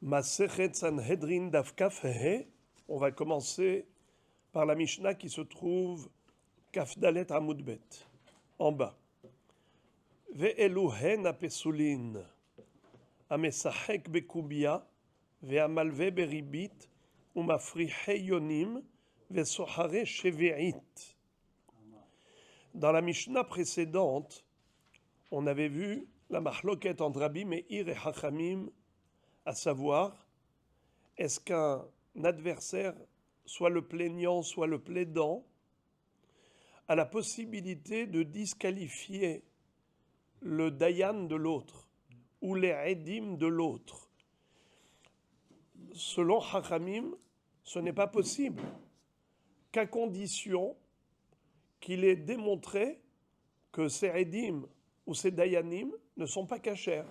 Masechet Sanhedrin Daf Kaf He. On va commencer par la Mishnah qui se trouve Kaf Dalet Amud Bet, en bas. Ve'elu hen apesulin amesachek bekubia ve'amalve beribit umafrihe yonim ve'sohare sheve'it. Dans la Mishnah précédente, on avait vu la mahloket entre Rabbi Meir et Hachamim, à savoir, est-ce qu'un adversaire, soit le plaignant, soit le plaidant, a la possibilité de disqualifier le dayan de l'autre ou les edim de l'autre. Selon Hachamim, ce n'est pas possible, qu'à condition qu'il ait démontré que ces edim ou ces dayanim ne sont pas cachers,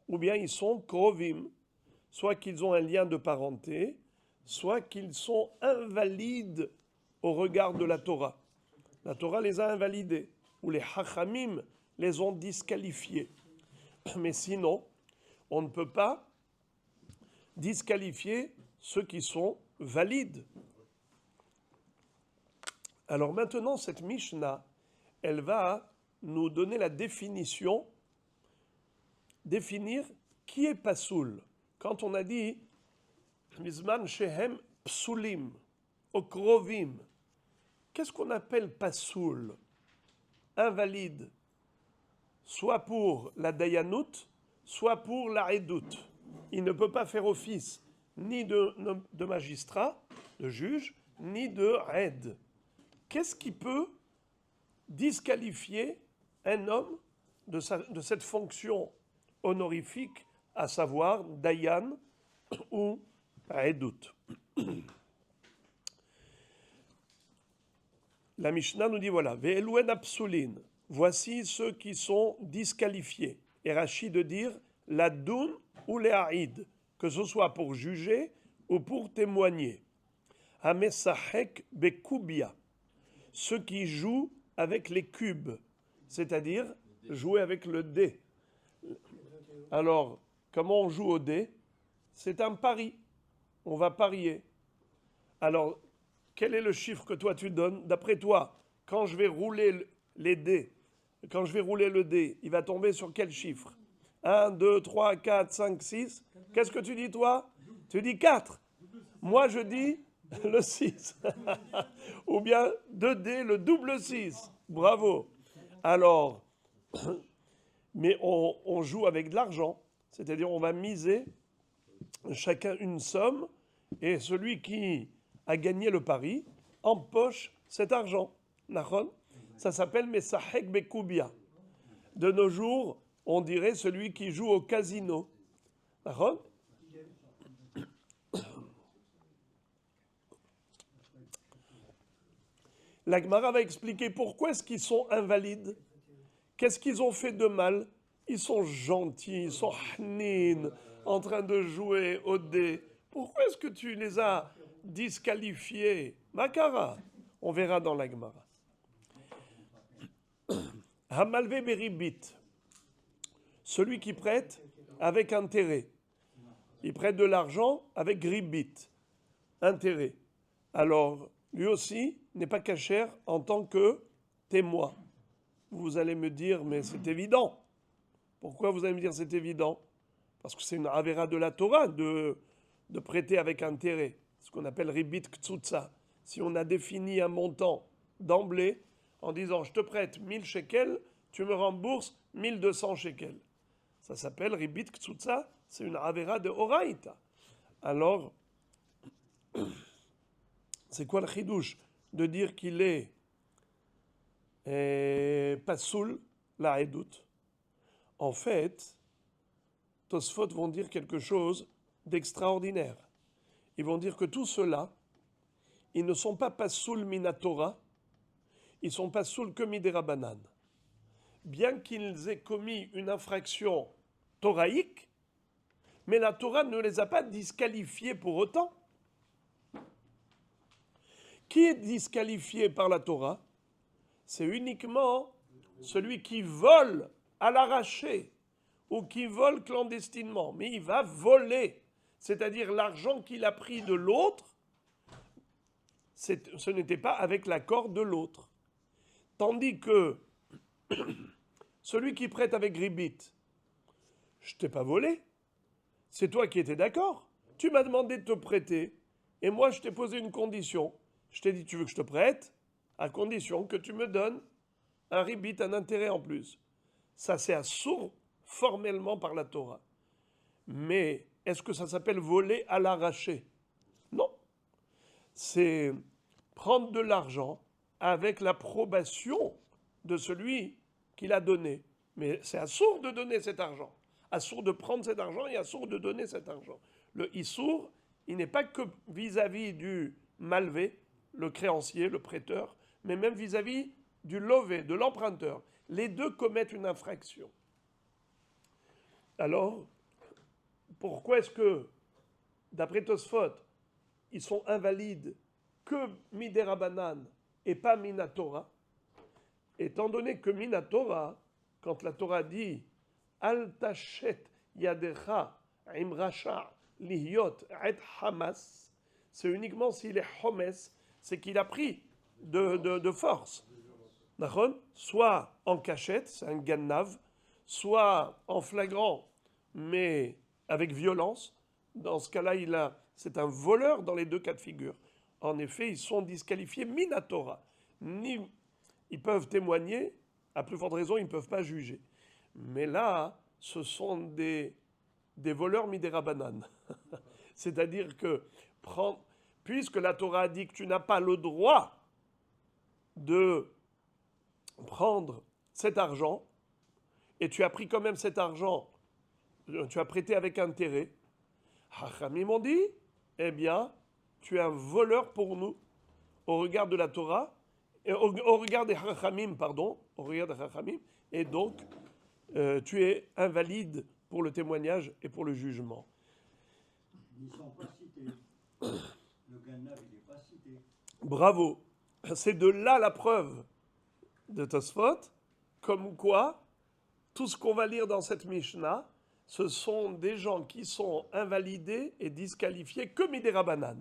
ou bien ils sont krovim, soit qu'ils ont un lien de parenté, soit qu'ils sont invalides au regard de la Torah. La Torah les a invalidés, ou les hachamim les ont disqualifiés. Mais sinon, on ne peut pas disqualifier ceux qui sont valides. Alors maintenant, cette Mishnah, elle va nous donner la définition, définir qui est pasoul. Quand on a dit Mizman shehem psulim, okrovim, qu'est-ce qu'on appelle pasoul? Invalide, soit pour la dayanout, soit pour la edout. Il ne peut pas faire office ni de magistrat, de juge, ni de ed. Qu'est-ce qui peut disqualifier un homme de cette fonction honorifique, à savoir dayan ou edout? La Mishnah nous dit voilà, ve'eluen apsulin, voici ceux qui sont disqualifiés. Et Rachid de dire l'adoun ou les haïd, que ce soit pour juger ou pour témoigner. Hamesachek bekubia, ceux qui jouent avec les cubes, c'est-à-dire jouer avec le dé. Alors, comment on joue au dé? C'est un pari. On va parier. Alors, quel est le chiffre que toi tu donnes? D'après toi, quand je vais rouler les dés, quand je vais rouler le dé, il va tomber sur quel chiffre? 1, 2, 3, 4, 5, 6. Qu'est-ce que tu dis toi? Tu dis 4. Moi je dis le 6. Ou bien 2 dés, le double 6. Bravo. Alors, mais on joue avec de l'argent. C'est-à-dire on va miser chacun une somme et celui qui a gagné le pari empoche cet argent. Ça s'appelle Mesahek Bekubia. De nos jours, on dirait celui qui joue au casino. La Gemara va expliquer pourquoi est-ce qu'ils sont invalides. Qu'est-ce qu'ils ont fait de mal? Ils sont gentils, ils sont hnin, en train de jouer au dé. Pourquoi est-ce que tu les as disqualifiés? Makara, on verra dans la Gemara. Hamalve beribit, celui qui prête avec intérêt. Il prête de l'argent avec ribit, intérêt. Alors, lui aussi n'est pas cachère en tant que témoin. Vous allez me dire, mais c'est évident. Pourquoi vous allez me dire c'est évident? Parce que c'est une avéra de la Torah de prêter avec intérêt, ce qu'on appelle ribit ktsutsa. Si on a défini un montant d'emblée en disant je te prête 1000 shekels, tu me rembourses 1200 shekels. Ça s'appelle ribit ktsutsa, c'est une avéra de oraïta. Alors, c'est quoi le chidouche? De dire qu'il est pasoul, la edout. En fait, Tosfot vont dire quelque chose d'extraordinaire. Ils vont dire que tout cela, ils ne sont pas pasoul minatora, ils sont pasoul que midérabanan. Bien qu'ils aient commis une infraction toraïque, mais la Torah ne les a pas disqualifiés pour autant. Qui est disqualifié par la Torah? C'est uniquement celui qui vole à l'arraché ou qui vole clandestinement. Mais il va voler. c'est-à-dire l'argent qu'il a pris de l'autre, ce n'était pas avec l'accord de l'autre. Tandis que celui qui prête avec ribit, je t'ai pas volé, c'est toi qui étais d'accord. Tu m'as demandé de te prêter, et moi je t'ai posé une condition. Je t'ai dit, tu veux que je te prête, à condition que tu me donnes un ribit, un intérêt en plus. Ça c'est assourd formellement par la Torah. Mais est-ce que ça s'appelle voler à l'arraché? Non. C'est prendre de l'argent avec l'approbation de celui qui l'a donné. Mais c'est assourd de donner cet argent. Assourd de prendre cet argent et assourd de donner cet argent. Le issour, il n'est pas que vis-à-vis du malvé, le créancier, le prêteur, mais même vis-à-vis du lové, de l'emprunteur. Les deux commettent une infraction. Alors, pourquoi est-ce que, d'après Tosfot, ils sont invalides que midérabanan et pas minatora? Étant donné que minatora, quand la Torah dit Al tachet yadecha im racha lihyot et hamas, c'est uniquement s'il est homes, c'est qu'il a pris de force. Soit en cachette, c'est un gannav, soit en flagrant, mais avec violence. Dans ce cas-là, c'est un voleur dans les deux cas de figure. En effet, ils sont disqualifiés minatora. Ils peuvent témoigner, à plus forte raison, ils ne peuvent pas juger. Mais là, ce sont des voleurs midérabanan. C'est-à-dire que, puisque la Torah a dit que tu n'as pas le droit de prendre cet argent, et tu as pris quand même cet argent, tu as prêté avec intérêt, Hachamim m'ont dit, eh bien, tu es un voleur pour nous, au regard de la Torah, au regard des Hachamim, et donc, tu es invalide pour le témoignage et pour le jugement. Ils ne sont pas cités. Le Gannav, il n'est pas cité. Bravo. C'est de là la preuve de Tosfot, comme quoi, tout ce qu'on va lire dans cette Mishnah, ce sont des gens qui sont invalidés et disqualifiés que midérabanan.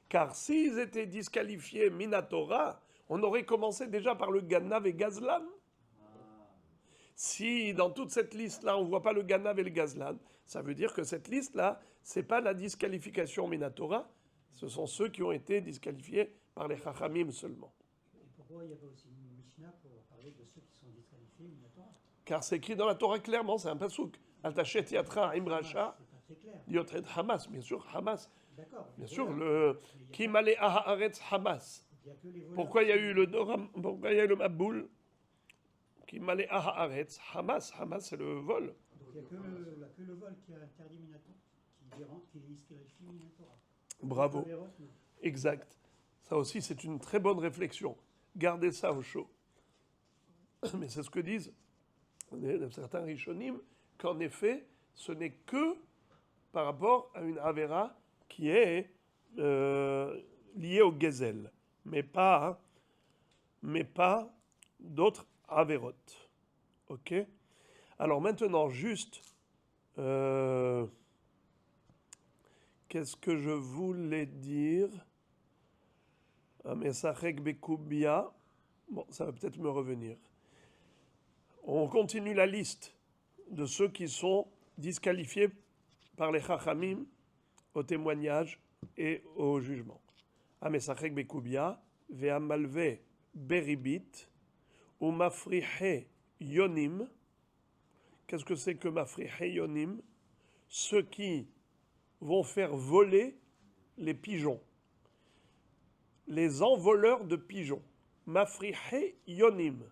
Car s'ils étaient disqualifiés minatora, on aurait commencé déjà par le Gannav et Gazlan. Si dans toute cette liste-là, on ne voit pas le Gannav et le Gazlan, ça veut dire que cette liste-là, ce n'est pas la disqualification minatora, ce sont ceux qui ont été disqualifiés par les Chachamim seulement. Et pourquoi il n'y a pas aussi une Mishnah pour parler de ceux qui sont disqualifiés minatora? Car c'est écrit dans la Torah clairement, c'est un pasouk. Al-Tachet yatra imracha, yotred Hamas, bien sûr, Hamas. D'accord. Bien sûr, le Kimale Aharetz Hamas. Pourquoi il y a eu le Doram, pourquoi il y a eu le Maboul? Kimale Aharetz Hamas, Hamas c'est le vol. Donc il n'y a que le vol qui est interdit minatora, qui disqualifie minatora. Bravo. Exact. Ça aussi, c'est une très bonne réflexion. Gardez ça au chaud. Mais c'est ce que disent certains Rishonim, qu'en effet, ce n'est que par rapport à une Avera qui est liée au Gezel, mais pas d'autres Averot. Ok? Alors maintenant, juste, qu'est-ce que je voulais dire? Mesachek Bekubia. Bon, ça va peut-être me revenir. On continue la liste de ceux qui sont disqualifiés par les Chachamim au témoignage et au jugement. Amesachek Bekubia, Ve'amalve Beribit, ou Mafrihe Yonim. Qu'est-ce que c'est que Mafrihe Yonim? Ceux qui vont faire voler les pigeons. Les envoleurs de pigeons. Mafrihe Yonim.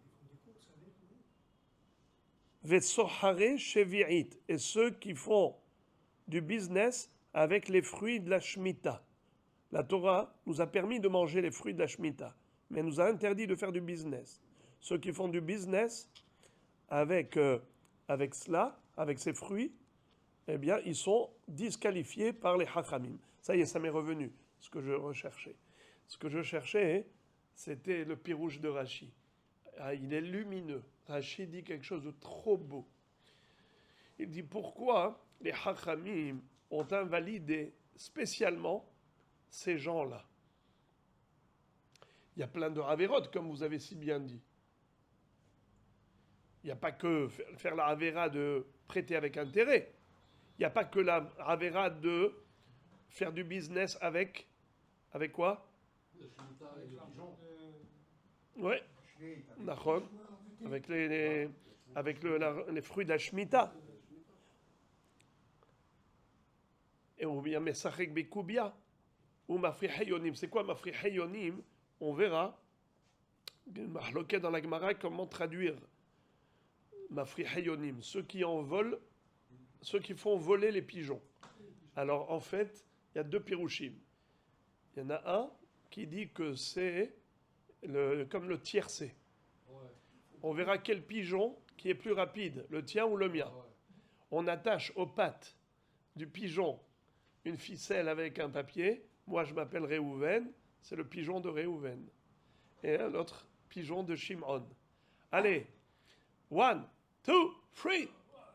Vesohare Shevi'it. Et ceux qui font du business avec les fruits de la Shemitah. La Torah nous a permis de manger les fruits de la Shemitah, mais elle nous a interdit de faire du business. Ceux qui font du business avec cela, avec ces fruits, eh bien, ils sont disqualifiés par les Hachamim. Ça y est, ça m'est revenu, ce que je recherchais. Ce que je cherchais, c'était le pirouche de Rashi. Ah, il est lumineux. Rashi dit quelque chose de trop beau. Il dit pourquoi les Hachamim ont invalidé spécialement ces gens-là. Il y a plein de Averot, comme vous avez si bien dit. Il n'y a pas que faire la Avera de prêter avec intérêt. Il n'y a pas que la Avera de faire du business avec quoi? Oui, Nachon, avec les fruits de la Shemitah. Et on vient Mesachek Bekubia ou Mafri Hayonim. C'est quoi Mafri Hayonim? On verra dans la Gemara comment traduire Mafri Hayonim, ceux qui font voler les pigeons. Alors en fait, il y a deux pirouchim. Il y en a un qui dit que c'est comme le tiercé. On verra quel pigeon qui est plus rapide, le tien ou le mien. On attache aux pattes du pigeon une ficelle avec un papier. Moi, je m'appelle Réhouven, c'est le pigeon de Réhouven. Et un autre pigeon de Shimon. Allez, 1, 2, 3,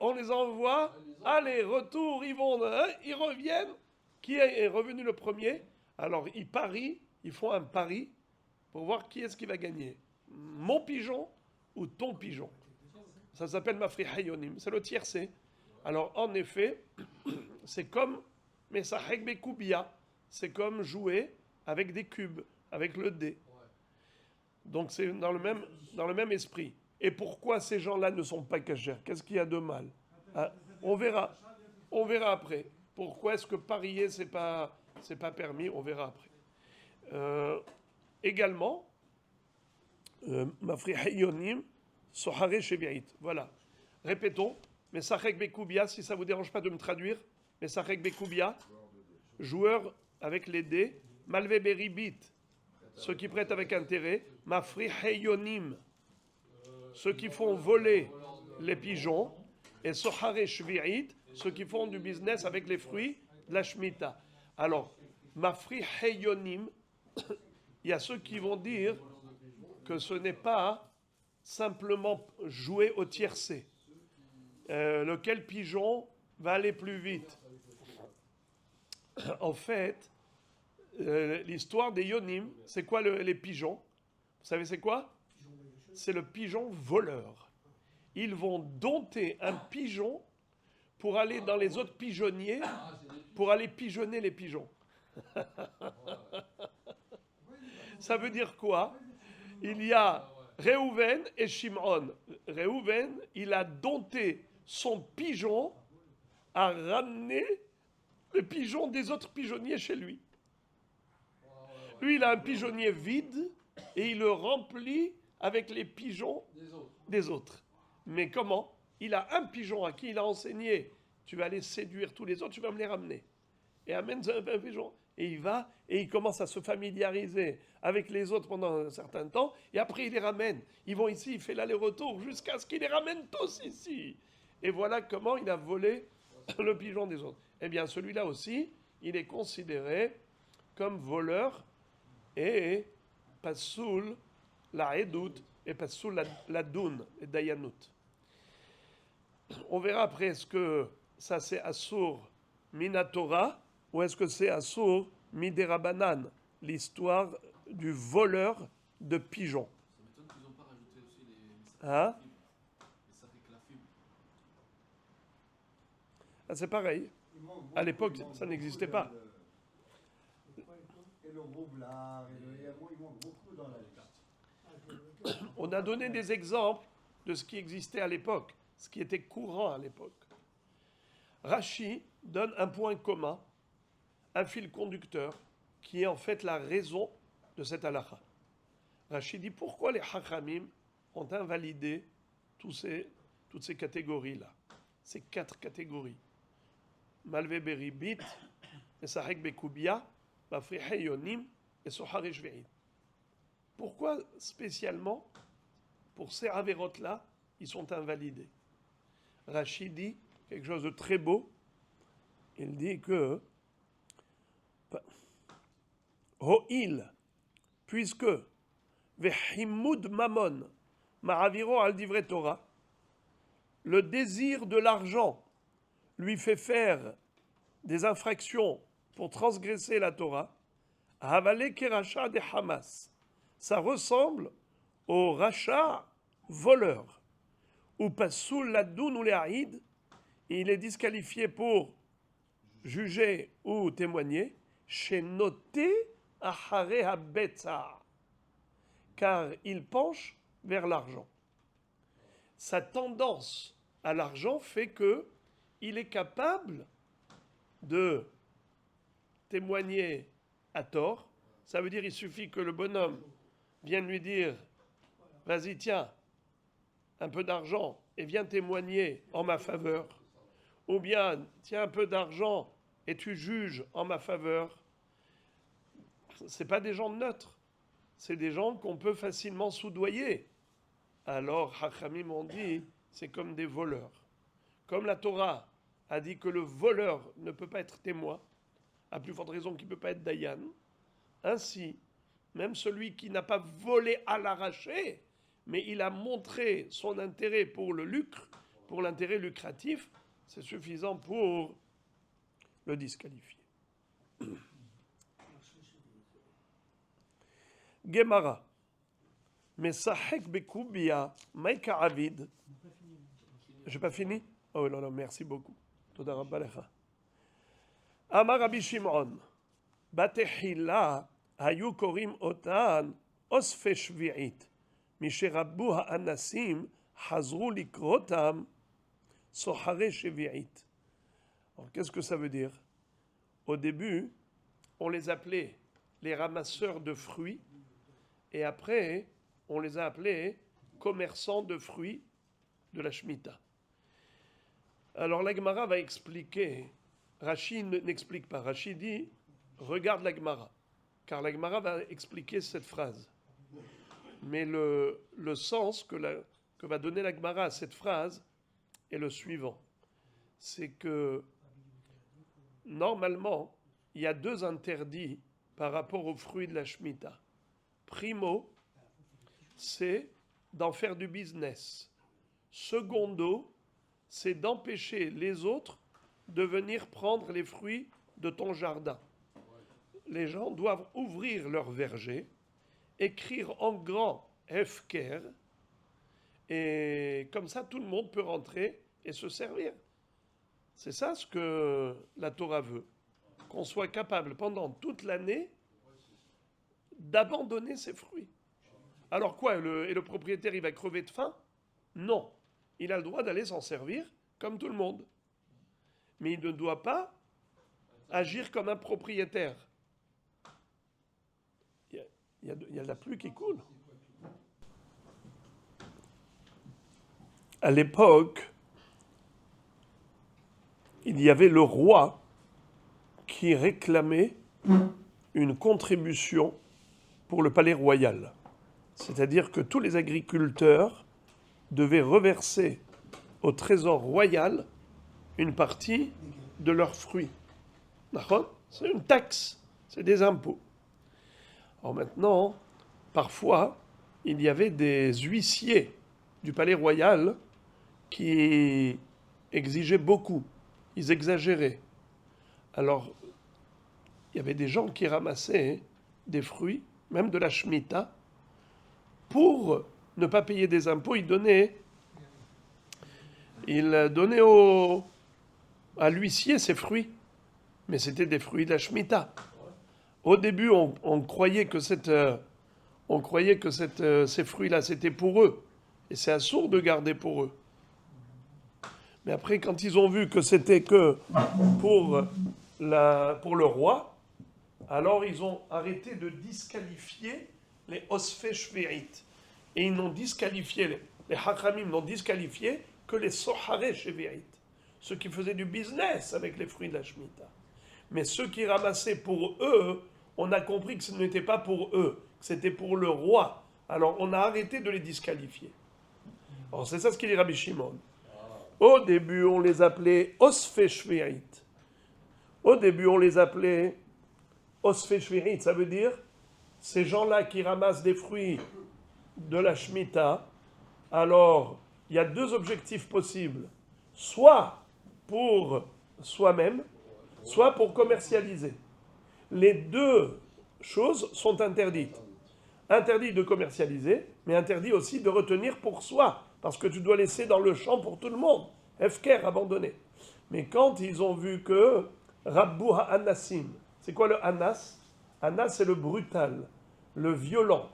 on les envoie. Allez, retour, ils reviennent. Qui est revenu le premier? Alors, ils parient, ils font un pari pour voir qui est-ce qui va gagner. Mon pigeon ou ton pigeon? Ça s'appelle Mafri Hayonim, c'est le tiercé. Alors, en effet, c'est comme Mesachek Bekubia, c'est comme jouer avec des cubes, avec le dé. Donc, c'est dans le même esprit. Et pourquoi ces gens-là ne sont pas cachers? Qu'est-ce qu'il y a de mal? On verra après. Pourquoi est-ce que parier, c'est pas permis? On verra après. Également, Mafri Hayonim, Sohare Shevi'it. Voilà. Répétons. Mesachek Bekubia, si ça ne vous dérange pas de me traduire. Mesachek Bekubia, joueur avec les dés. Malve Beribit, ceux qui prêtent avec intérêt. Mafri Hayonim, ceux qui font voler les pigeons. Et Sohare Shvi'it, ceux qui font du business avec les fruits de la Shemitah. Alors, Mafri Hayonim, il y a ceux qui vont dire que ce n'est pas simplement jouer au tiercé. Lequel pigeon va aller plus vite? En fait, l'histoire des Yonim, c'est quoi les pigeons? Vous savez c'est quoi? C'est le pigeon voleur. Ils vont dompter un pigeon pour aller dans les autres pigeonniers, pour aller pigeonner les pigeons. Ça veut dire quoi? Il y a Réhouven et Shimon. Réhouven, il a dompté son pigeon à ramener le pigeon des autres pigeonniers chez lui. Lui, il a un pigeonnier vide et il le remplit avec les pigeons des autres. Mais comment? Il a un pigeon à qui il a enseigné. Tu vas aller séduire tous les autres, tu vas me les ramener. Et amène un pigeon. Et il va, et il commence à se familiariser avec les autres pendant un certain temps, et après il les ramène. Ils vont ici, il fait l'aller-retour jusqu'à ce qu'il les ramène tous ici. Et voilà comment il a volé le pigeon des autres. Eh bien, celui-là aussi, il est considéré comme voleur et passoul la edout et passoul la doun et dayanut. On verra après, est-ce que ça c'est Assour Minatora ou est-ce que c'est Assour Miderabanan, l'histoire du voleur de pigeons. Ça m'étonne qu'ils n'ont pas rajouté aussi Hein? les sariklafim. Ah, c'est pareil. À l'époque, ça n'existait pas. Et le roublard, il manque beaucoup dans la carte. On a donné des exemples de ce qui existait à l'époque, ce qui était courant à l'époque. Rashi donne un point commun, un fil conducteur, qui est en fait la raison de cette halakha. Rashi dit pourquoi les hachamim ont invalidé toutes ces catégories-là, ces 4 catégories. Malve beribit, Mesachek bekubia, Mafri hayonim et Sohare shvi'it. Pourquoi spécialement, pour ces avérotes-là, ils sont invalidés? Rashi dit quelque chose de très beau. Il dit que Ho'il, puisque Vehimud Mamon, Ma'aviro al Divrei Torah, le désir de l'argent lui fait faire des infractions pour transgresser la Torah, Havale Keracha de Hamas. Ça ressemble au rachat voleur. Ou Pasoul Ladoun ou Lehaïd, il est disqualifié pour juger ou témoigner, chez noté Achare Habetza, car il penche vers l'argent. Sa tendance à l'argent fait que il est capable de témoigner à tort. Ça veut dire qu'il suffit que le bonhomme vienne lui dire « Vas-y, tiens, un peu d'argent et viens témoigner en ma faveur. » Ou bien « Tiens un peu d'argent et tu juges en ma faveur. » Ce pas des gens neutres. C'est des gens qu'on peut facilement soudoyer. Alors, Hachamim ont dit, c'est comme des voleurs. Comme la Torah a dit que le voleur ne peut pas être témoin, à plus forte raison qu'il ne peut pas être Dayan, ainsi, même celui qui n'a pas volé à l'arraché, mais il a montré son intérêt pour le lucre, pour l'intérêt lucratif, c'est suffisant pour le disqualifier. Gemara. Mesahek bekubia, maika avid. J'ai pas fini? Oh là là, merci beaucoup. Toda rabba lecha. Amar Rabbi Shimon, בתחילה היו קוראים אותן אוספי שביעית, משרבו האנסים חזרו לקרוא אותם סוחרי שביעית. Alors, qu'est-ce que ça veut dire? Au début, on les appelait les ramasseurs de fruits, et après, on les a appelés commerçants de fruits de la Shemitah. Alors la Gemara va expliquer, Rashi n'explique pas, Rashi dit, regarde la Gemara, car la Gemara va expliquer cette phrase. Mais le sens que va donner la Gemara à cette phrase est le suivant. C'est que, normalement, il y a deux interdits par rapport aux fruits de la Shemitah. Primo, c'est d'en faire du business. Secondo, c'est d'empêcher les autres de venir prendre les fruits de ton jardin. Les gens doivent ouvrir leur verger, écrire en grand Hefker, et comme ça tout le monde peut rentrer et se servir. C'est ça ce que la Torah veut, qu'on soit capable pendant toute l'année d'abandonner ses fruits. Alors quoi, et le propriétaire il va crever de faim? Non, il a le droit d'aller s'en servir comme tout le monde. Mais il ne doit pas agir comme un propriétaire. Il y a de la pluie qui coule. À l'époque, il y avait le roi qui réclamait une contribution pour le palais royal. C'est-à-dire que tous les agriculteurs devaient reverser au trésor royal une partie de leurs fruits. C'est une taxe, c'est des impôts. Alors maintenant, parfois, il y avait des huissiers du palais royal qui exigeaient beaucoup, ils exagéraient. Alors, il y avait des gens qui ramassaient des fruits, même de la Shemitah, pour ne pas payer des impôts, ils donnaient à l'huissier ses fruits. Mais c'était des fruits de la Shemitah. Au début, on croyait que ces fruits-là, c'était pour eux. Et c'est assourd de garder pour eux. Mais après, quand ils ont vu que c'était que pour le roi, alors ils ont arrêté de disqualifier les osfei shvi'it. Et ils n'ont disqualifié, les hachamim n'ont disqualifié que les soharei shvi'it. Ceux qui faisaient du business avec les fruits de la Shemitah. Mais ceux qui ramassaient pour eux, on a compris que ce n'était pas pour eux, que c'était pour le roi. Alors on a arrêté de les disqualifier. Alors c'est ça ce qu'il dit Rabbi Shimon. Au début, on les appelait osfei shvi'it. Au début, on les appelait osfei shvi'it. Ça veut dire ces gens-là qui ramassent des fruits de la Shemitah. Alors, il y a deux objectifs possibles. Soit pour soi-même, soit pour commercialiser. Les deux choses sont interdites. Interdit de commercialiser, mais interdit aussi de retenir pour soi, parce que tu dois laisser dans le champ pour tout le monde. Efker, abandonné. Mais quand ils ont vu que Rabbu ha-Anassim, c'est quoi le Anas? Anas, c'est le brutal, le violent,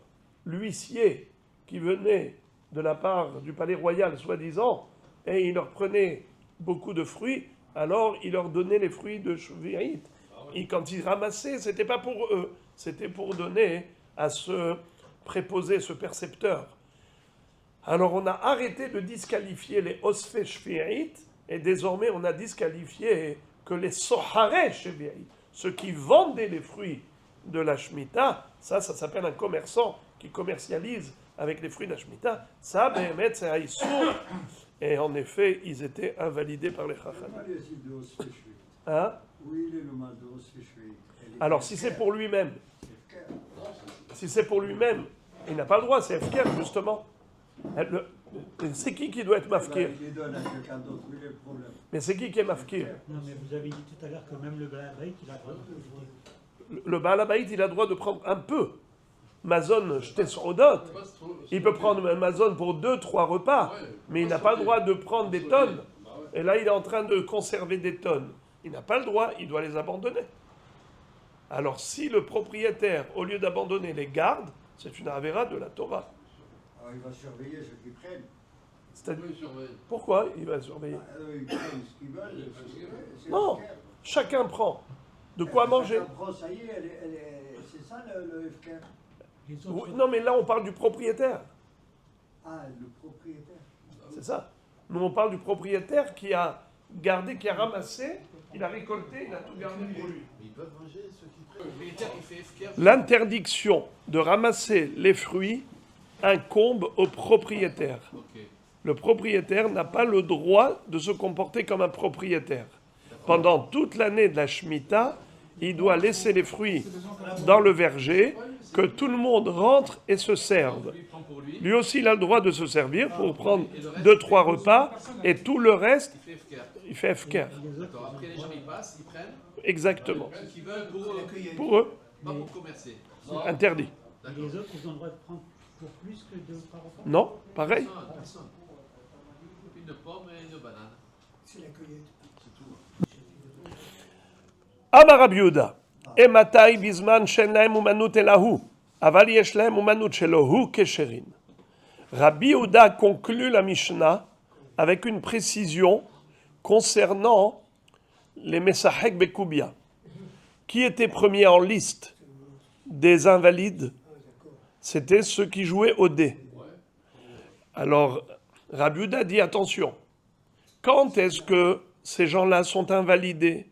l'huissier qui venait de la part du palais royal, soi-disant, et il leur prenait beaucoup de fruits, alors il leur donnait les fruits de Shvi'it. Et quand ils ramassaient, c'était pas pour eux, c'était pour donner à ce préposé, ce percepteur. Alors on a arrêté de disqualifier les Osfei Shvi'it, et désormais on a disqualifié que les Soharei Shvi'it, ceux qui vendaient les fruits de la Shemitah, ça s'appelle un commerçant qui commercialise avec les fruits de la Shemitah. Ça, Behemet, c'est Haïssour. Et en effet, ils étaient invalidés par les Chachamim. Hein? Où il est le mal de Osfei Shvi'it? Alors, si c'est pour lui-même, il n'a pas le droit, c'est Efker, justement. C'est qui doit être mafkir? Il les donne à quelqu'un d'autre, où il est le problème? Mais c'est qui est mafkir? Non, mais vous avez dit tout à l'heure que même le Balabait, il a le droit de profiter. Le Baal Habayit, il a le droit de prendre un peu. Mazon, jeté sur Odot. Il peut prendre un Mazon pour 2-3 repas, mais il n'a pas le droit de prendre des tonnes. Et là, il est en train de conserver des tonnes. Il n'a pas le droit, il doit les abandonner. Alors, si le propriétaire, au lieu d'abandonner, les garde, c'est une avéra de la Torah. Alors il va surveiller ceux qui prennent. C'est-à-dire, Oui, surveille. pourquoi il va surveiller? Ils prennent ce qu'ils veulent. c'est Non, Efker. chacun prend. De quoi manger? Chacun prend, ça y est, c'est ça le Efker. Les Oui, autres, non, mais là, on parle du propriétaire. Ah, le propriétaire. C'est ça. Nous, on parle du propriétaire qui a gardé, qui a ramassé, il a récolté, il a tout gardé pour lui. Mais ils peuvent manger ceux qui prennent. Le propriétaire, il fait FKR. L'interdiction de ramasser les fruits incombe au propriétaire. Ok. Le propriétaire n'a pas le droit de se comporter comme un propriétaire. Pendant toute l'année de la Shemitah, il doit laisser les fruits dans le verger, que tout le monde rentre et se serve. Lui, il prend pour lui. Lui aussi, il a le droit de se servir pour prendre 2-3 repas, et tout le reste, Il fait FKR. il fait FKR. les autres, D'accord, après les gens ils passent, ils prennent Exactement. ce qu'ils veulent pour eux, Pour eux, pas pour commercer. interdit. et les autres, ils ont le droit de prendre pour plus que 2 par repas. Non, pareil. Personne. Une pomme et une banane. C'est la cueillette. C'est tout. Amar Rabbi Yehuda, Ematai bizman shen lahem umanut elahu, aval yesh lahem umanut shelohu kesherin. Rabbi Yehuda conclut la Mishnah avec une précision concernant les Mesachek Bekubia. Qui était premier en liste des invalides? C'était ceux qui jouaient au dé. Alors, Rabbi Yehuda dit attention, quand est-ce que ces gens-là sont invalidés?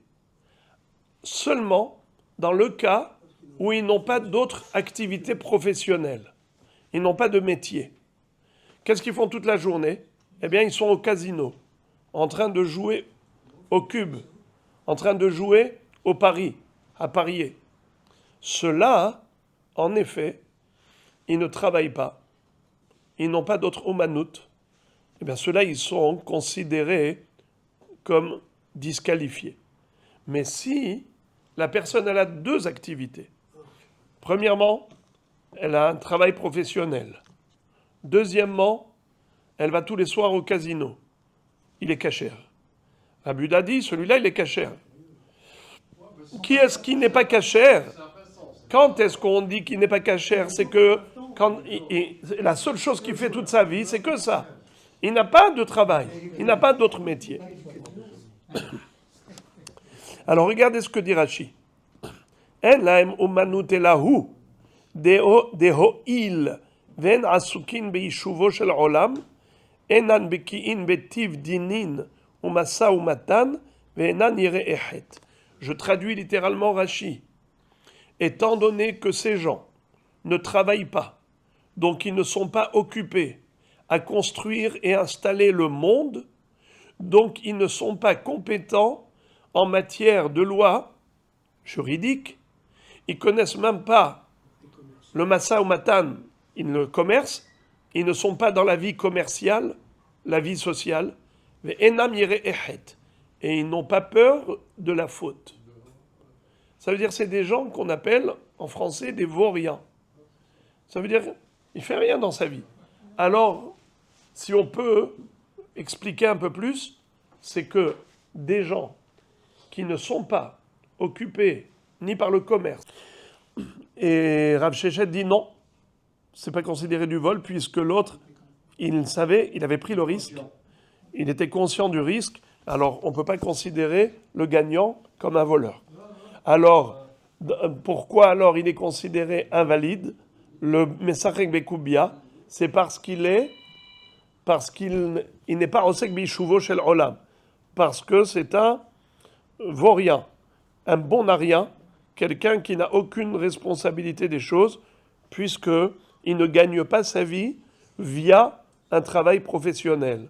Seulement dans le cas où ils n'ont pas d'autres activités professionnelles. Ils n'ont pas de métier. Qu'est-ce qu'ils font toute la journée? Eh bien, ils sont au casino, en train de jouer au cube, en train de jouer au pari, à parier. Ceux-là, en effet, ils ne travaillent pas. Ils n'ont pas d'autres omanout. Eh bien, ceux-là, ils sont considérés comme disqualifiés. Mais si la personne elle a 2 activités, premièrement, elle a un travail professionnel. Deuxièmement, elle va tous les soirs au casino. Il est cachère. Rabbi Yehuda dit, celui-là, il est cachère. Qui est-ce qui n'est pas cachère? Quand est-ce qu'on dit qu'il n'est pas cachère? C'est que quand la seule chose qu'il fait toute sa vie, c'est que ça. Il n'a pas de travail, il n'a pas d'autre métier. Alors regardez ce que dit Rashi. En lahem umanut elahu deho'il ven asukin beishuvo shel olam enan beki'in betiv dinin umasa umatan ve'enan yire'echet. Je traduis littéralement Rashi. Étant donné que ces gens ne travaillent pas, donc ils ne sont pas occupés à construire et installer le monde, donc ils ne sont pas compétents en matière de loi juridique, ils connaissent même pas le massa ou matan, le commerce, ils ne sont pas dans la vie commerciale, la vie sociale, et ils n'ont pas peur de la faute. Ça veut dire que c'est des gens qu'on appelle en français des vauriens. Ça veut dire qu'il ne fait rien dans sa vie. Alors, si on peut expliquer un peu plus, c'est que des gens qui ne sont pas occupés ni par le commerce, et Rav Shechet dit non, c'est pas considéré du vol puisque l'autre, il savait, il avait pris le risque, il était conscient du risque, alors on ne peut pas considérer le gagnant comme un voleur. Alors, pourquoi alors il est considéré invalide? Le Mesachek Bekoubia, c'est parce qu'il n'est pas Osek Bishuvo Shel Olam, parce que c'est un vaurien, un bon arien, quelqu'un qui n'a aucune responsabilité des choses, puisqu'il ne gagne pas sa vie via un travail professionnel.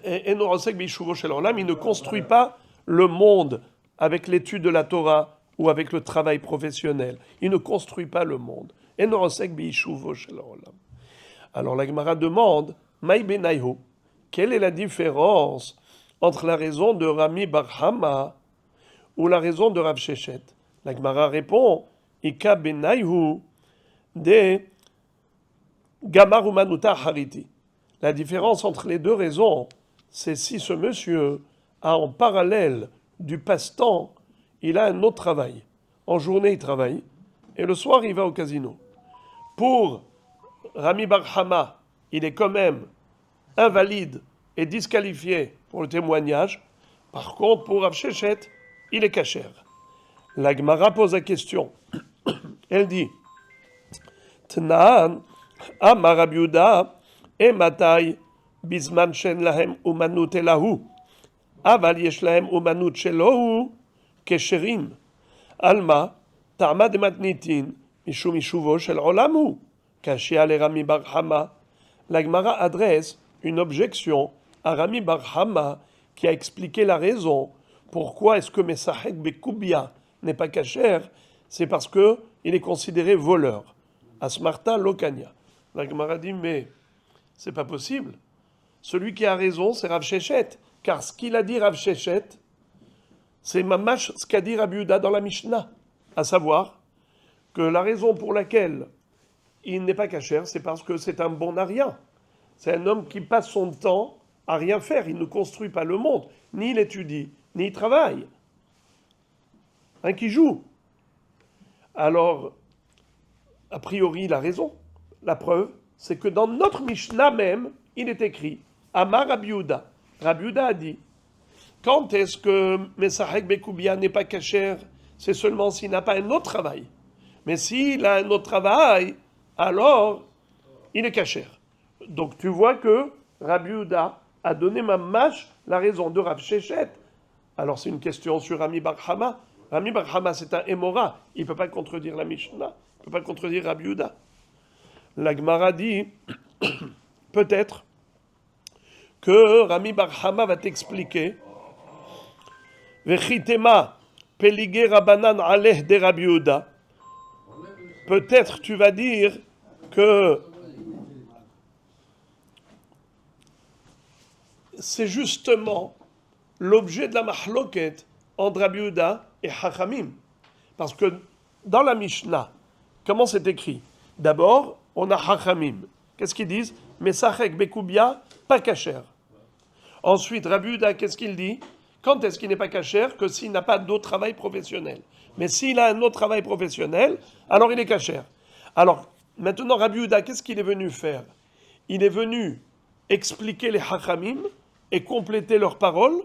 Et Norosek Bishuvo Shel Olam, il ne construit pas le monde avec l'étude de la Torah ou avec le travail professionnel. Il ne construit pas le monde. Et Norosek Bishuvo Shel Olam. Alors la Gemara demande, Maï Benayhu, quelle est la différence entre la raison de Rami Bar Hama ou la raison de Rav Shechet? La Gemara répond, Ika Benayhu de Gamar Umanuta Hariti. La différence entre les deux raisons, c'est si ce monsieur a en parallèle du passe-temps, il a un autre travail. En journée, il travaille, et le soir, il va au casino. Pour Rami Bar Hama, il est quand même invalide et disqualifié pour le témoignage. Par contre, pour Rav Shechet, il est kasher. La Gemara pose la question. Elle dit, Tnaan, Amar Rabbi Yehuda, et Matai, Bisman Shen Lahem Umanut Elahu, Aval Yesh Lahem Umanut Shelohu, Kesherim, Alma, Ta'ma de Matnitin, Mishum Mishuvo Shel Olamu, Kashia le Rami Bar Hama. La Gemara adresse une objection à Rami Bar Hama qui a expliqué la raison. Pourquoi est-ce que Mesachek Bekoubia n'est pas kasher? C'est parce qu'il est considéré voleur. Asmarta Lokania. La Gemara dit, mais c'est pas possible. Celui qui a raison, c'est Rav Shechet. Car ce qu'il a dit Rav Shechet, c'est mamash ce qu'a dit Rabbi Yehuda dans la Mishnah. À savoir que la raison pour laquelle il n'est pas kasher, c'est parce que c'est un bon arien. C'est un homme qui passe son temps à rien faire. Il ne construit pas le monde. Ni il étudie, ni il travaille. Un qui joue. Alors, a priori, il a raison. La preuve, c'est que dans notre Mishnah même, il est écrit Amar Rabbi Yehuda. Rabbi Yehuda a dit, quand est-ce que Mesachek Bekoubia n'est pas kasher? C'est seulement s'il n'a pas un autre travail. Mais s'il a un autre travail, alors il est kasher. Donc tu vois que Rabbi Yehuda a donné mamash la raison de Rav Shechet. Alors c'est une question sur Rami Bar Hama. Rami Bar Hama, c'est un Emora. Il ne peut pas contredire la Mishnah. Il ne peut pas contredire Rabbi Yehuda. La Gemara dit, peut-être que Rami Bar Hama va t'expliquer Vechitema peligé rabanan aleh de Rabbi Yehuda. Peut-être tu vas dire que c'est justement l'objet de la mahloket entre Rabbi Yehuda et Chachamim. Parce que dans la Mishnah, comment c'est écrit? D'abord, on a Chachamim. Qu'est-ce qu'ils disent? Mesachek Bekoubia, pas kasher. Ensuite, Rabbi Yehuda, qu'est-ce qu'il dit? Quand est-ce qu'il n'est pas kasher? Que s'il n'a pas d'autre travail professionnel. Mais s'il a un autre travail professionnel, alors il est kasher. Alors, maintenant, Rabbi Yehuda, qu'est-ce qu'il est venu faire? Il est venu expliquer les Chachamim et compléter leurs paroles,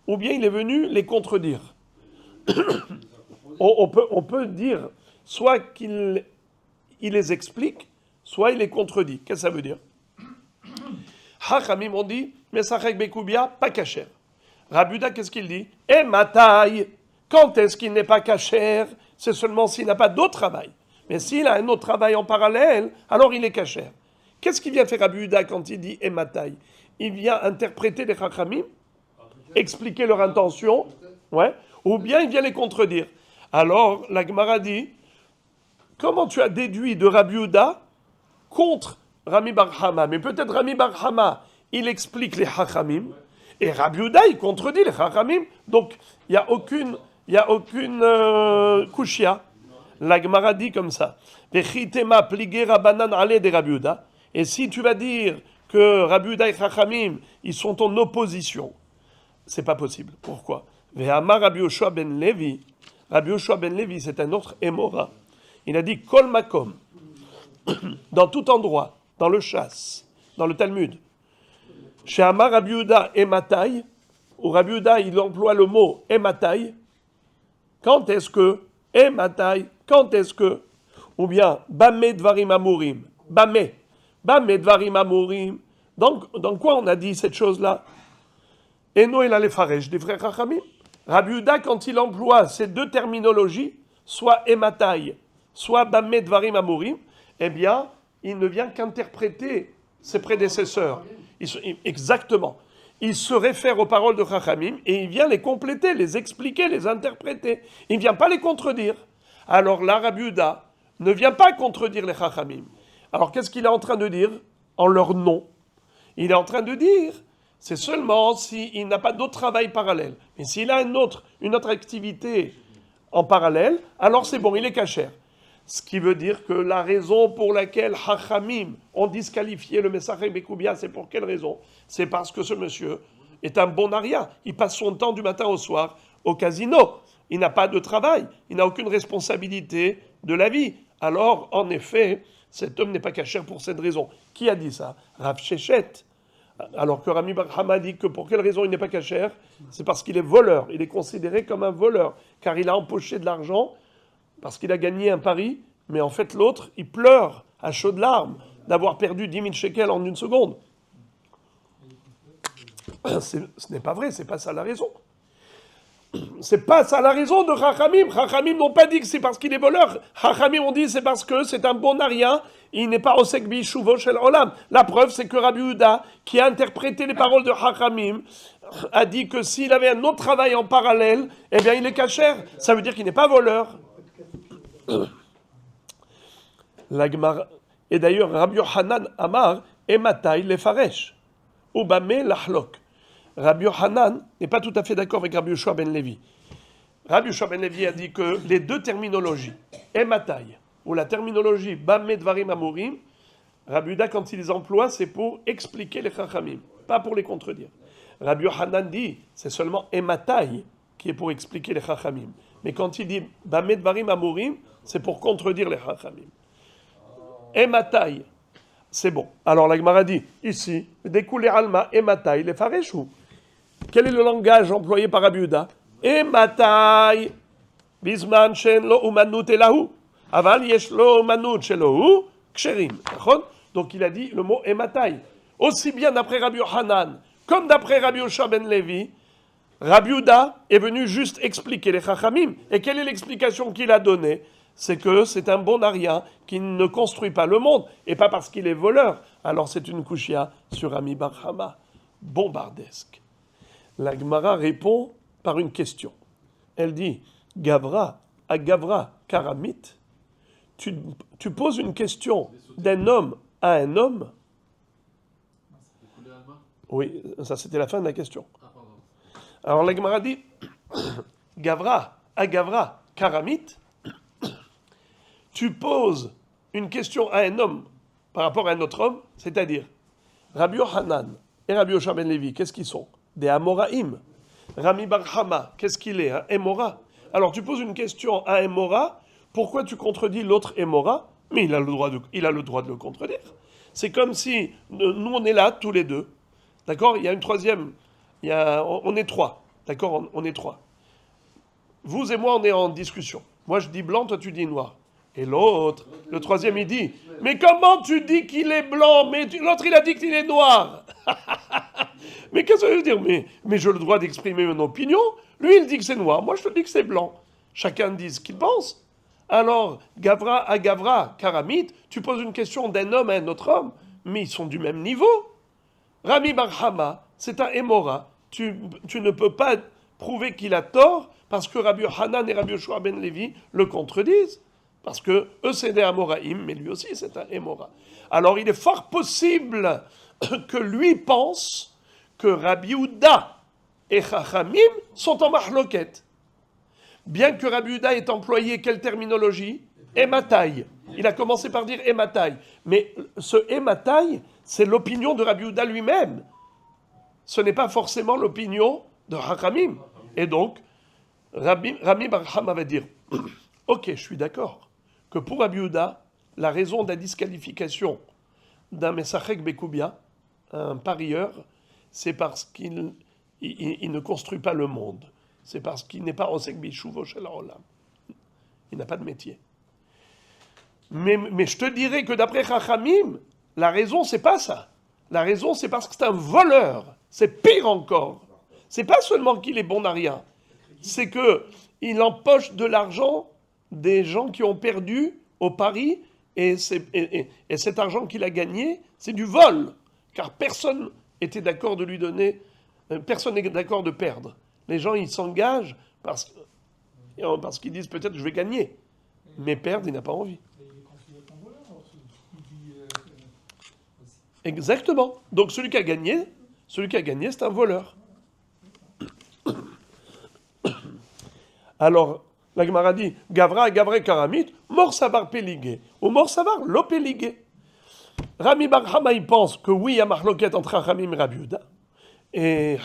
ou bien il est venu les contredire. on peut dire soit qu'il les explique, soit il les contredit. Qu'est-ce que ça veut dire? Chachamim ont dit, Mesachek Bekoubia, pas kasher. Rabbi Yehuda, qu'est-ce qu'il dit? Et ma taille, quand est-ce qu'il n'est pas kasher? C'est seulement s'il n'a pas d'autre travail. Mais s'il a un autre travail en parallèle, alors il est kasher. Qu'est-ce qu'il vient faire Rabbi Yehuda quand il dit et ma taille? Il vient interpréter les Chachamim, expliquer leur intention, ouais, ou bien il vient les contredire. Alors, la Gemara dit, comment tu as déduit de Rabbi Yehuda contre Rami Bar Hama? Mais peut-être Rami Bar Hama, il explique les Chachamim, et Rabbi Yehuda, il contredit les Chachamim. Donc, il n'y a aucune Il n'y a aucune kushia. La Gemara dit comme ça. Vechitema pligé Rabbanan ale de Rabbi Yehuda. Et si tu vas dire que Rabbi Yehuda et Chachamim, ils sont en opposition, c'est pas possible. Pourquoi? Ve'amar Rabbi Yoshua ben Levi. Rabbi Yoshua ben Levi, c'est un autre Émora. Il a dit Kol Makom, dans tout endroit, dans le chasse, dans le Talmud. Chez Amar Rabbi Yehuda Ematai, où Rabbi Yehuda, il emploie le mot Ematai. Quand est-ce que? Ematai, quand est-ce que? Ou bien Bamé Dvarim Amurim. Bamé Dvarim Amurim. Donc, dans quoi on a dit cette chose-là? Eno el alefaresh des frères Chachamim. Rabbi Yehuda, quand il emploie ces deux terminologies, soit Ematai, soit Bamé Dvarim Amurim, eh bien, il ne vient qu'interpréter ses prédécesseurs. Exactement. Il se réfère aux paroles de Chachamim et il vient les compléter, les expliquer, les interpréter. Il ne vient pas les contredire. Alors là, Rabbi Yehuda ne vient pas contredire les Chachamim. Alors qu'est-ce qu'il est en train de dire en leur nom? Il est en train de dire, c'est seulement s'il n'a pas d'autre travail parallèle. Mais s'il a une autre activité en parallèle, alors c'est bon, il est cachère. Ce qui veut dire que la raison pour laquelle Chachamim ont disqualifié le Messachem Bekoubia, c'est pour quelle raison? C'est parce que ce monsieur est un bon aria. Il passe son temps du matin au soir au casino. Il n'a pas de travail. Il n'a aucune responsabilité de la vie. Alors, en effet, cet homme n'est pas cachère pour cette raison. Qui a dit ça? Rav Shechet. Alors que Rami Bar Hama dit que pour quelle raison il n'est pas cachère? C'est parce qu'il est voleur. Il est considéré comme un voleur, car il a empoché de l'argent parce qu'il a gagné un pari, mais en fait l'autre, il pleure à chaudes larmes d'avoir perdu 10 000 shekels en une seconde. Ce n'est pas vrai, c'est pas ça la raison. C'est pas ça la raison de Chachamim. Chachamim n'ont pas dit que c'est parce qu'il est voleur. Chachamim ont dit c'est parce que c'est un bon arien, il n'est pas osek bishuvo shel olam. La preuve, c'est que Rabbi Yehuda, qui a interprété les paroles de Chachamim, a dit que s'il avait un autre travail en parallèle, eh bien il est cachère. Ça veut dire qu'il n'est pas voleur. La Gemara, et d'ailleurs Rabbi Yochanan Amar Ematai lefaresh Ubame lahlok. Rabbi Yochanan n'est pas tout à fait d'accord avec Rabbi Yoshua ben Levi. Rabbi Yoshua ben Levi a dit que les deux terminologies, Ematai, ou la terminologie Bame Dvarim Amurim, Rabbi Yehuda, quand il les emploie, c'est pour expliquer les Chachamim, pas pour les contredire. Rabbi Yochanan dit, c'est seulement Ematai qui est pour expliquer les Chachamim. Mais quand il dit Bame Dvarim Amurim, c'est pour contredire les Chachamim. Ematai, c'est bon. Alors la Gemara dit, ici, découlé alma, Ematai, les fareshou. Quel est le langage employé par Rabbi Yehuda? Ematai, bisman shen lo umanut elahu, aval yesh lo umanut shelohu, ksherim. Donc il a dit le mot Ematai. Aussi bien d'après Rabbi Yochanan, comme d'après Rabbi Yoshua ben Levi, Rabbi Yehuda est venu juste expliquer les Chachamim. Et quelle est l'explication qu'il a donnée? C'est que c'est un bon arien qui ne construit pas le monde, et pas parce qu'il est voleur. Alors c'est une kushia sur Rami Bar Hama, bombardesque. La Gemara répond par une question. Elle dit, Gavra, à Gavra, Karamit, tu poses une question d'un homme à un homme? Oui, ça c'était la fin de la question. Alors la Gemara dit, Gavra, à Gavra, Karamit, tu poses une question à un homme par rapport à un autre homme, c'est-à-dire Rabbi Yochanan et Rabbi Yoshua ben Levi, qu'est-ce qu'ils sont? Des Amoraïm. Rami Bar Hama, qu'est-ce qu'il est? Un Émora. Alors tu poses une question à un Émora, pourquoi tu contredis l'autre Émora? Mais il a le droit de le contredire. C'est comme si nous on est là tous les deux, d'accord? Il y a une troisième, on est trois, d'accord? On est trois. Vous et moi on est en discussion. Moi je dis blanc, toi tu dis noir. Et l'autre, le troisième, il dit, mais comment tu dis qu'il est blanc? Mais l'autre, il a dit qu'il est noir. Mais qu'est-ce que ça veut dire? Mais j'ai le droit d'exprimer mon opinion. Lui, il dit que c'est noir. Moi, je te dis que c'est blanc. Chacun dit ce qu'il pense. Alors, Gavra à Gavra, Karamit, tu poses une question d'un homme à un autre homme, mais ils sont du même niveau. Rami Bar Hama, c'est un Émora. Tu ne peux pas prouver qu'il a tort parce que Rabbi Yochanan et Rabbi Yoshua ben Levi le contredisent. Parce que eux, c'est des Amoraïm, mais lui aussi, c'est un Émora. Alors, il est fort possible que lui pense que Rabbi Yehuda et Chachamim sont en mahloket. bien que Rabbi Yehuda ait employé quelle terminologie? Émataï. Il a commencé par dire émataï. Mais ce émataï, c'est l'opinion de Rabbi Yehuda lui-même. Ce n'est pas forcément l'opinion de Hachamim. Et donc, Rami Bar Chama va dire, ok, je suis d'accord, que pour Rabbi Yehuda, la raison de la disqualification d'un Messachek Bekoubia, un parieur, c'est parce qu'il ne construit pas le monde. C'est parce qu'il n'est pas Osek Bishuvo Shel Haolam. Il n'a pas de métier. Mais je te dirais que d'après Chachamim, la raison, c'est pas ça. La raison, c'est parce que c'est un voleur. C'est pire encore. C'est pas seulement qu'il est bon à rien. C'est qu'il empoche de l'argent des gens qui ont perdu au pari, et cet argent qu'il a gagné, c'est du vol. Car personne était d'accord de lui donner, personne n'est d'accord de perdre. Les gens, ils s'engagent parce qu'ils disent peut-être je vais gagner. Mais perdre, il n'a pas envie. Exactement. Donc celui qui a gagné, c'est un voleur. Alors, la Gemara dit, Gavra, Gavre Karamit, mort savar péligé, ou mort savar l'opéligé. Rami Bar Chama, il pense que oui, il y a marloquette entre Rachamim et Rabbi Yehuda, et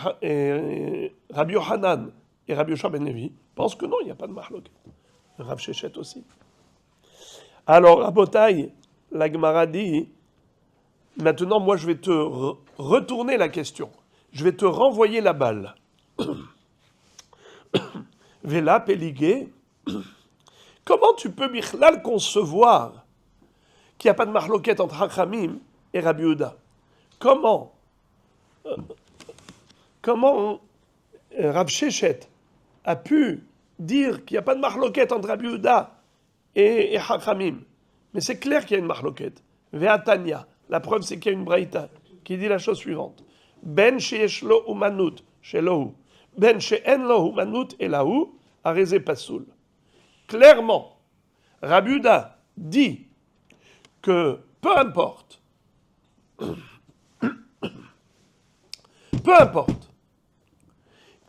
Rabbi Yohanan et Rabbi Yoshua ben Levi pensent que non, il n'y a pas de marloquette. Rav Shechet aussi. Alors, Rabotai, la Gemara dit, maintenant, moi, je vais te retourner la question. Je vais te renvoyer la balle. Vela Péligé, comment tu peux, Bichlal, concevoir qu'il n'y a pas de marloquette entre Hachamim et Rabbi Yehuda? Comment Rav Shechet a pu dire qu'il n'y a pas de marloquette entre Rabbi Yehuda et Hachamim? Mais c'est clair qu'il y a une marloquette. Ve'atanya, la preuve c'est qu'il y a une braïta qui dit la chose suivante. Ben sheyesh lo umanut shelohu, ben she'en lo umanut elahu, arezé pasoul. Clairement, Rabbi Yehuda dit que peu importe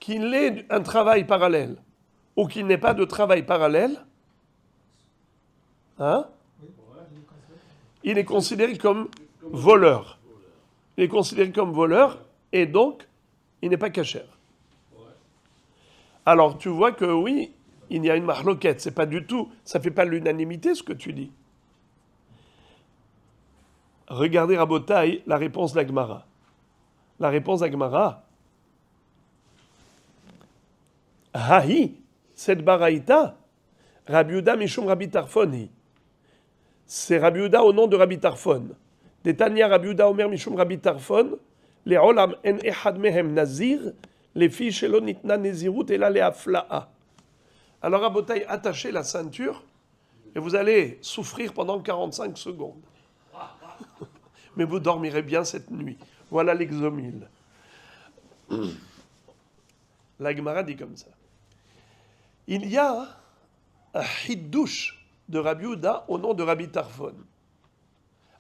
qu'il ait un travail parallèle ou qu'il n'ait pas de travail parallèle, il est considéré comme voleur. Il est considéré comme voleur et donc il n'est pas cachère. Alors tu vois que oui, il y a une marloquette, c'est pas du tout, ça fait pas l'unanimité ce que tu dis. Regardez Rabotai, la réponse d'Agmara. La réponse d'Agmara. Hahi, cette baraïta, Rabbi Yehuda Mishum Rabbi Tarfoni. C'est Rabbi Yehuda au nom de Rabbi Tarfon. Detania Rabbi Yehuda Omer Mishum Rabbi Tarfon, les olam en ehad mehem nazir, les filles shelo nitna nezirut et la le afla'a. Alors Rabotai, attachez la ceinture et vous allez souffrir pendant 45 secondes. Mais vous dormirez bien cette nuit. Voilà l'exomile. La Gemara dit comme ça. Il y a un hiddouche de Rabbi Yehuda au nom de Rabbi Tarfon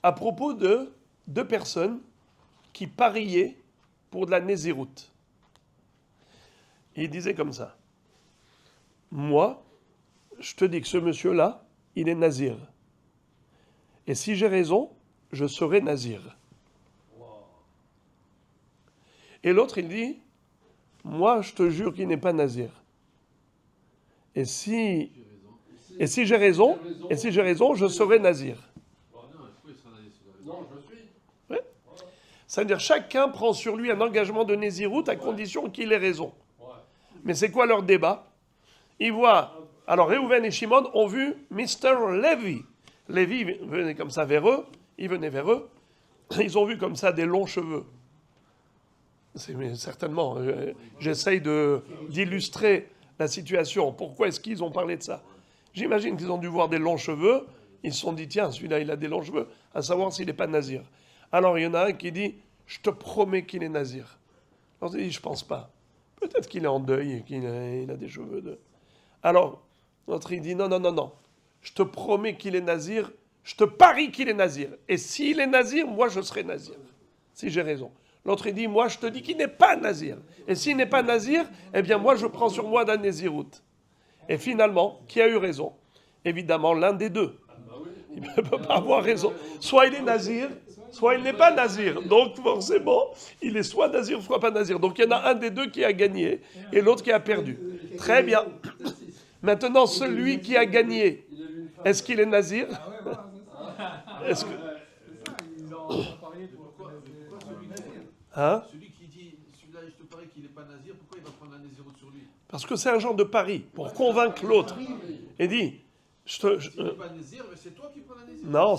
à propos de deux personnes qui pariaient pour de la Nézirut. Il disait comme ça. Moi, je te dis que ce monsieur-là, il est nazir. Et si j'ai raison, je serai nazir. Et l'autre, il dit, moi, je te jure qu'il n'est pas nazir. Et si j'ai raison, je serai nazir. Ouais. C'est-à-dire, chacun prend sur lui un engagement de Nézirut à condition qu'il ait raison. Mais c'est quoi leur débat? Ils voient, alors Réhouven et Shimon ont vu Mr. Levi. Levi venait comme ça vers eux, il venait vers eux, ils ont vu comme ça des longs cheveux. Certainement, j'essaye d'illustrer la situation. Pourquoi est-ce qu'ils ont parlé de ça? J'imagine qu'ils ont dû voir des longs cheveux, ils se sont dit, tiens, celui-là, il a des longs cheveux, à savoir s'il n'est pas nazir. Alors, il y en a un qui dit, je te promets qu'il est nazir. Alors, il dit, je pense pas. Peut-être qu'il est en deuil et qu'il a des cheveux de... Alors, l'autre, il dit, non, je te promets qu'il est nazir, je te parie qu'il est nazir. Et s'il est nazir, moi, je serai nazir, si j'ai raison. L'autre, il dit, moi, je te dis qu'il n'est pas nazir. Et s'il n'est pas nazir, eh bien, moi, je prends sur moi d'un nézirut. Et finalement, qui a eu raison? Évidemment, l'un des deux. Il ne peut pas avoir raison. Soit il est nazir, soit il n'est pas nazir. Donc forcément, il est soit nazir, soit pas nazir. Donc il y en a un des deux qui a gagné et l'autre qui a perdu. Très bien. Maintenant, celui qui a gagné, est-ce qu'il est nazir? Est-ce que... Hein? Celui qui dit, celui-là, je te parie qu'il n'est pas nazir, pourquoi il va prendre la naziroute sur lui? Parce que c'est un genre de pari pour convaincre l'autre. Et dit, Il n'est pas nazir, mais c'est toi qui prends la naziroute. non,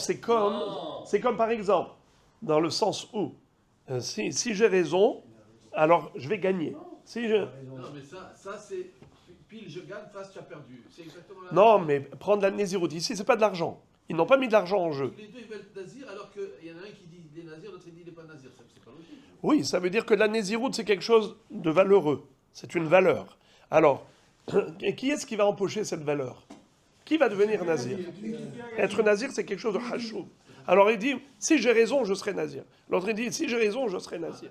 c'est comme par exemple, dans le sens où, si j'ai raison, alors je vais gagner. Si je... Non, mais ça c'est pile je gagne, face tu as perdu. C'est exactement la Non, mais prendre la nésiroute ici, c'est pas de l'argent. Ils n'ont pas mis de l'argent en jeu. Les deux ils veulent être nazir, alors qu'il y en a un qui dit il est nazir, l'autre il dit il n'est pas nazir. C'est pas logique. Oui, ça veut dire que la nésiroute, c'est quelque chose de valeureux. C'est une valeur. Alors, qui est-ce qui va empocher cette valeur? Qui va devenir nazir? Être nazir, c'est quelque chose de hachoum. Alors il dit, si j'ai raison, je serai nazir. L'autre il dit, si j'ai raison, je serai nazir.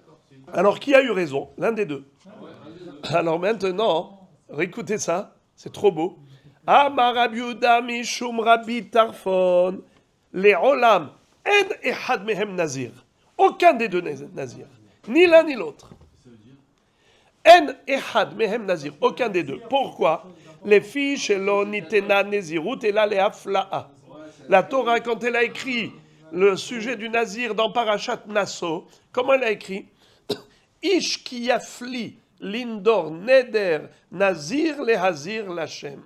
Alors qui a eu raison? L'un des deux. Alors maintenant, écoutez ça, c'est trop beau. Amar Rabbi Yehuda mishum Rabbi Tarfon, les olam, en echad mehem nazir. Aucun des deux n'est nazir. Ni l'un ni l'autre. En echad mehem nazir. Aucun des deux. Pourquoi? Les filles chez l'onitena nezirut et là les afla'a. La Torah, quand elle a écrit le sujet du nazir dans Parashat Nasso, comment elle a écrit? Ish ki yafli lindor neder nazir lehazir lachem.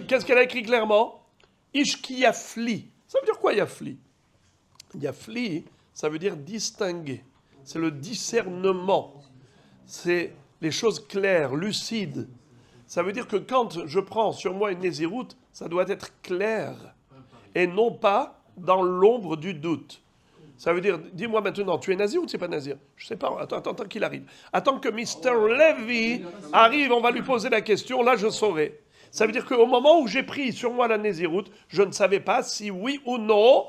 Qu'est-ce qu'elle a écrit clairement? Ish ki yafli. Ça veut dire quoi yafli? Yafli, ça veut dire distinguer. C'est le discernement. C'est les choses claires, lucides. Ça veut dire que quand je prends sur moi une nésiroute, ça doit être clair. Et non pas dans l'ombre du doute. Ça veut dire, dis-moi maintenant, tu es nazir ou tu n'es pas nazir? Je ne sais pas, attends qu'il arrive. Attends que Mr. Levy arrive, on va lui poser la question, là je saurai. Ça veut dire qu'au moment où j'ai pris sur moi la nésiroute, je ne savais pas si oui ou non,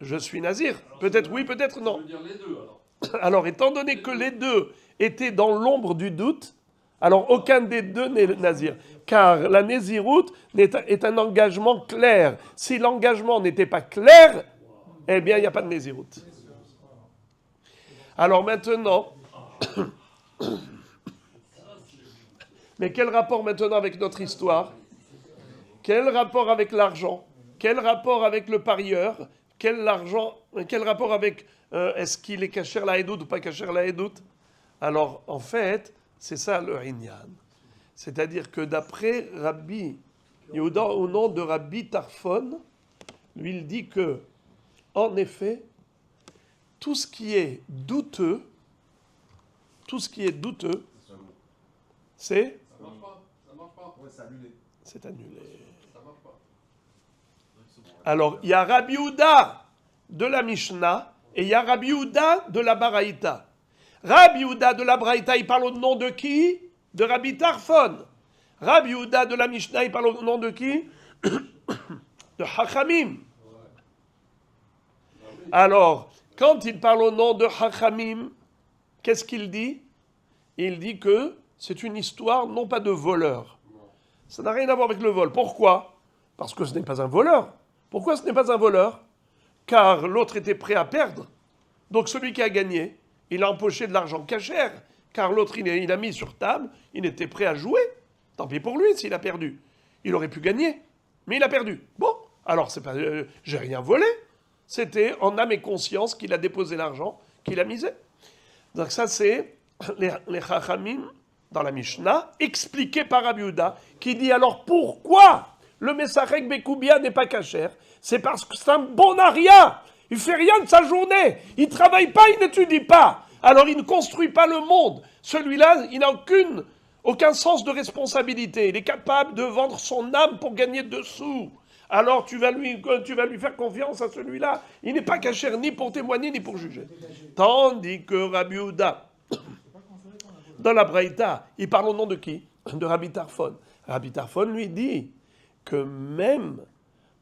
je suis nazir. Peut-être oui, peut-être non. Ça veut dire les deux alors. Alors, étant donné que les deux étaient dans l'ombre du doute, alors aucun des deux n'est nazir. Car la nésiroute est un engagement clair. Si l'engagement n'était pas clair, eh bien, il n'y a pas de nésiroute. Alors maintenant, mais quel rapport maintenant avec notre histoire? Quel rapport avec l'argent? Quel rapport avec le parieur? Quel rapport avec est-ce qu'il est kasher la edout ou pas kasher la edout? Alors, en fait, c'est ça le inyan. C'est-à-dire que d'après Rabbi Yehuda, au nom de Rabbi Tarfon, lui, il dit que, en effet, tout ce qui est douteux, c'est... Ça marche pas. Ouais, c'est annulé. C'est annulé. Ça marche pas. Alors, il y a Rabbi Yehuda de la Mishnah et il y a Rabbi Yehuda de la Baraïta. Rabbi Yehuda de la Baraïta, il parle au nom de qui? De Rabbi Tarfon. Rabbi Yehuda de la Mishnah, il parle au nom de qui? De Hachamim. Alors, quand il parle au nom de Hachamim, qu'est-ce qu'il dit? Il dit que c'est une histoire non pas de voleur. Ça n'a rien à voir avec le vol. Pourquoi? Parce que ce n'est pas un voleur. Pourquoi ce n'est pas un voleur? Car l'autre était prêt à perdre. Donc celui qui a gagné, il a empoché de l'argent cachère. Car l'autre, il a mis sur table, il était prêt à jouer. Tant pis pour lui s'il a perdu. Il aurait pu gagner, mais il a perdu. Bon, alors c'est pas, j'ai rien volé. C'était en âme et conscience qu'il a déposé l'argent, qu'il a misé. Donc ça, c'est les Chachamim dans la Mishnah, expliqué par Rabbi Yehuda, qui dit alors pourquoi le Messarek Bekoubia n'est pas cachère? C'est parce que c'est un bon aria. Il fait rien de sa journée. Il travaille pas, il n'étudie pas. Alors il ne construit pas le monde. Celui-là, il n'a aucun sens de responsabilité. Il est capable de vendre son âme pour gagner 2 sous. Alors tu vas lui faire confiance à celui-là. Il n'est pas cachère ni pour témoigner ni pour juger. Tandis que Rabbi Yehuda, dans la Braïta, il parle au nom de qui? De Rabbi Tarfon. Rabbi Tarfon lui dit que même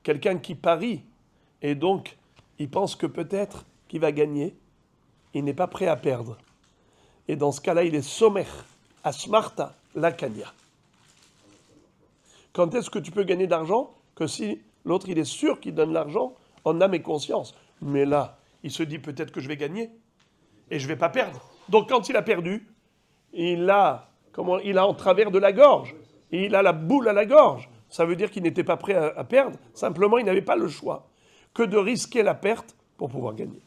quelqu'un qui parie, et donc il pense que peut-être qu'il va gagner, il n'est pas prêt à perdre. Et dans ce cas-là, il est sommer, asmarta. la Kanya. Quand est-ce que tu peux gagner d'argent? Que si l'autre, il est sûr qu'il donne l'argent en âme et conscience. Mais là, il se dit peut-être que je vais gagner et je ne vais pas perdre. Donc quand il a perdu, il a en travers de la gorge. Et il a la boule à la gorge. Ça veut dire qu'il n'était pas prêt à perdre. Simplement, il n'avait pas le choix que de risquer la perte pour pouvoir gagner.